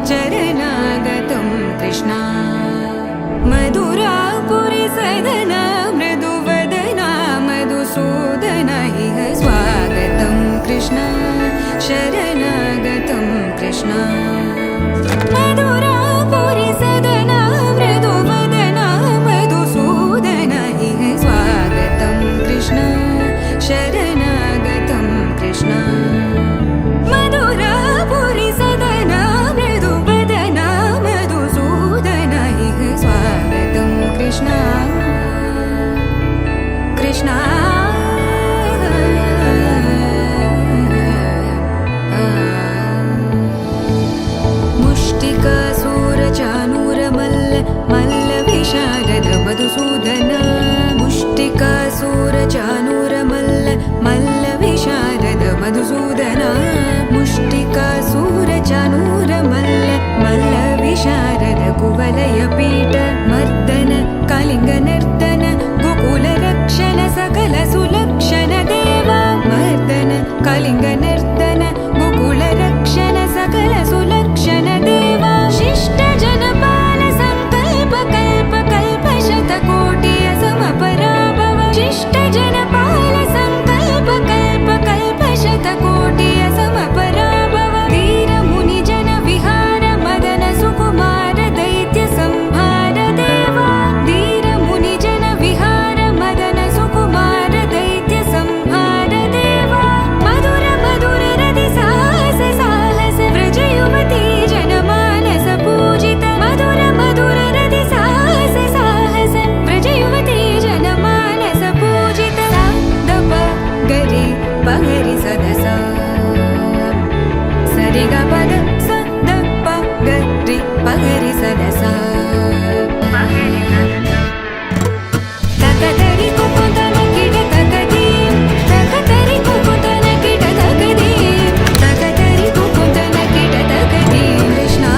चरणागतं कृष्णा मधुरापुरी सदना मृदुवदना मधुसूदना इह स्वागतं कृष्णा शरणागतं कृष्णा मधुरापुरी सदना मृदुवदना मधुसूदना इह स्वागतं कृष्णा शरणागतं कृष्णा मधुरापुरी सदना मृदुवदना मधुसूदना इह स्वागतं कृष्णा कृष्णा मुष्टिकासूरचानूरमल्ल मल्लविशारद मधुसूदना मुष्टिकासूरचानूरमल्ल मल्लविशारद मधुसूदना मुष्टिकासूरचानूरमल्ल मल्लविशारद कुवलयपीठ मर्दन कलिङ्गनर्तन गोकुलरक्षण सकल सुलक्षण देवा मर्दन कलिङ्गनर्तन गोकुलरक्षण सकल सुलक्षण देवा शिष्ट जनपाल संकल्प कल्प कल्प शतकोटि असमपराभव शिष्ट जनपाल संकल्प कल्प कल्प शतकोटि असमपराभव वीर मुनि जन विहार मदन सुकुमार दैत्य संहार देवा वीर मुनि जन विहार मदन सुकुमार दैत्य संहार देवा मधुर मधुर रति साहस साहस व्रज युवती जनमानस पूजित मधुर मधुर रति साहस साहस व्रज युवती जनमानस पूजित सा दप गरि पगरि सदस सरि ग पद स द प गरि पगरि सदस तकतरि कुकुतन किट तकदी तकतरि कुकुतन किट तकदी तकतरि कुकुतन किट तकदी कृष्णा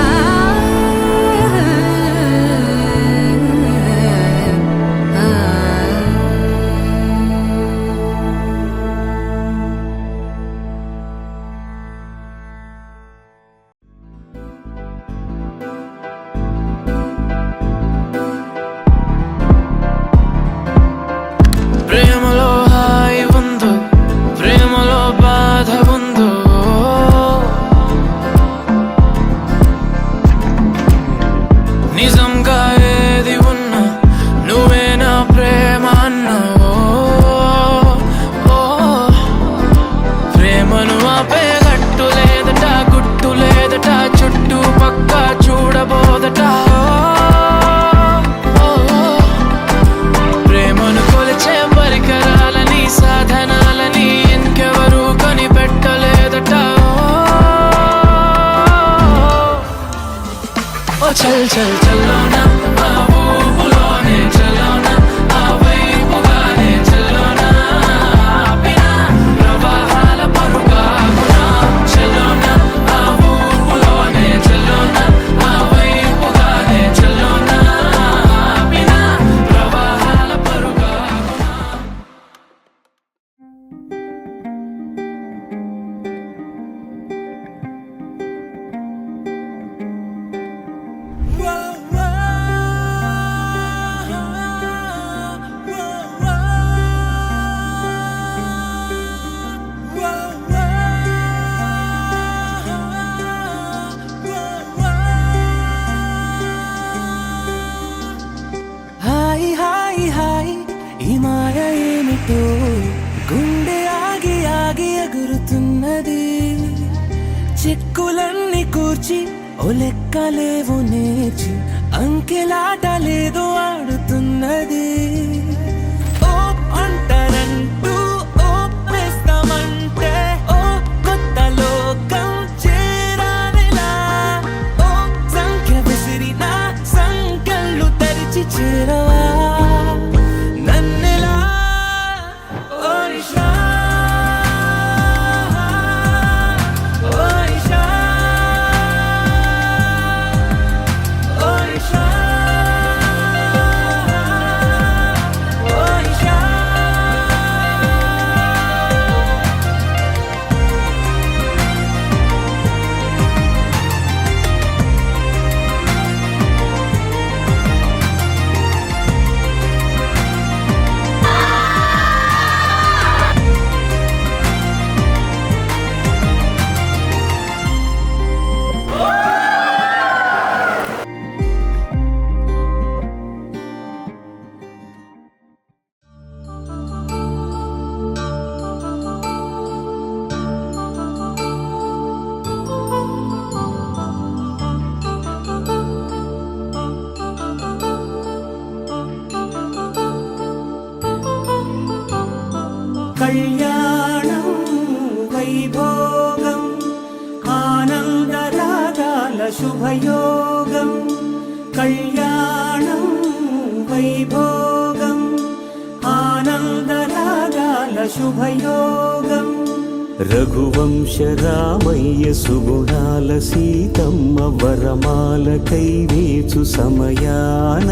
ప్రేమలో హాయి ఉందో ప్రేమలో బాధ ఉందో నిజంగా ఏది ఉన్నా నువ్వే నా ప్రేమ అన్నావో ప్రేమను ఆపే గట్టు లేదట గుట్టు లేదట చుట్టూ పక్క చూడబోదట ప్రేమను కొలిచే పరికరాలని సాధనాలని ఇంకెవరూ కనిపెట్టలేదట ఓ చల్ చల్ చల్లోనా ఆ ఊపులోనే చల్లోనా ఆ వైపుగానే చల్లోనా ఆపినా ప్రవాహాల పరుగాగునా చల్లోనా ఆ ఊపులోనే చల్లోనా ఆ వైపుగానే చల్లోనా ఆపినా ప్రవాహాల పరుగాగునా హాయ్ హాయ్ హాయ్ ఈ మాయ ఏమిటో గుండె ఆగి ఆగి ఎగురుతున్నది చిక్కులన్నీ కూర్చి ఓ లెక్కలేవు నేర్చి అంకెలాట లేదు ఆడుతున్నది ఓ అంటరంటూ ఓ వేస్తామంటే ఓ కొత్త లోకం చేరానిలా ఓ సంఖ్య విసిరినా సంఖ్యలు తెరిచి చేరవా నన్నెలా ఓ నిషా ఓ నిషా ఓ నిషా కళ్యాణం వైభోగం ఆనందరాగాల శుభయోగం కళ్యాణం వైభోగం ఆనందరాగాల శుభయోగం రఘువంశ రామయ్య సుగుణాల సీతమ్మ వరమాల కైవేచు సమయాన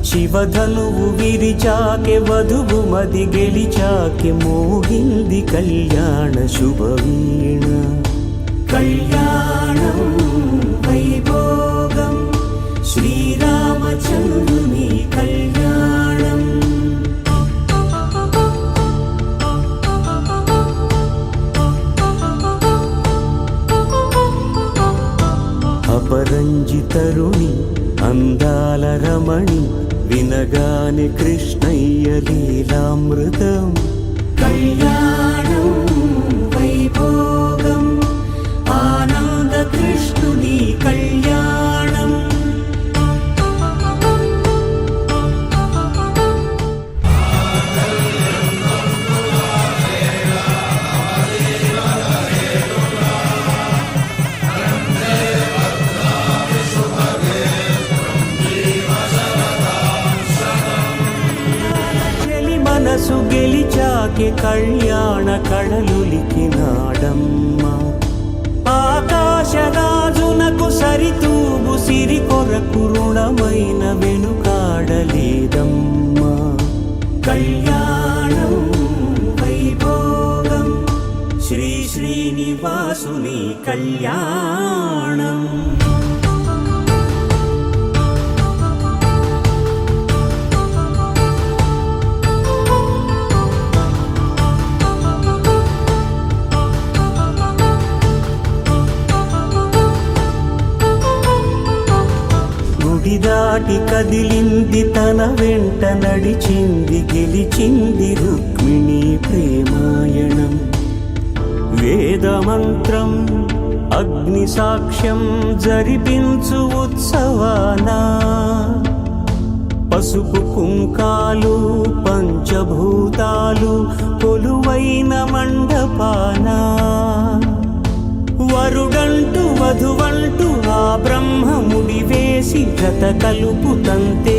శివధనువు విరిచాకె వధువు మది గెలిచాకె మోగింది కళ్యాణ శుభవీణ కళ్యాణం వైభోగం శ్రీరామచంద్రుని కళ్యాణం అపరంజి తరుణి అందాల రమణి వినగానే కృష్ణయ్య లీలామృతం కళ్యాణం వైభోగం ఆనంద కృష్ణుని కళ్యాణం మనసు గెలిచాకే కళ్యాణ కళలులికినాడమ్మ ఆకాశరాజునకు సరితూగు సిరి కొరకు రుణమైన వెనుకాడలేదమ్మా కళ్యాణం వైభోగం శ్రీ శ్రీనివాసుని కళ్యాణం దాటి కదిలింది తన వెంట నడిచింది గెలిచింది రుక్మిణి ప్రేమాయణం వేదమంత్రం అగ్ని సాక్ష్యం జరిపించు ఉత్సవానా పసుపు కుంకాలు పంచభూతాలు కొలువైన మండపానా వరుడంటూ వధువంటూ ఆ బ్రహ్మముడి వేసి జత కలుపు తంతే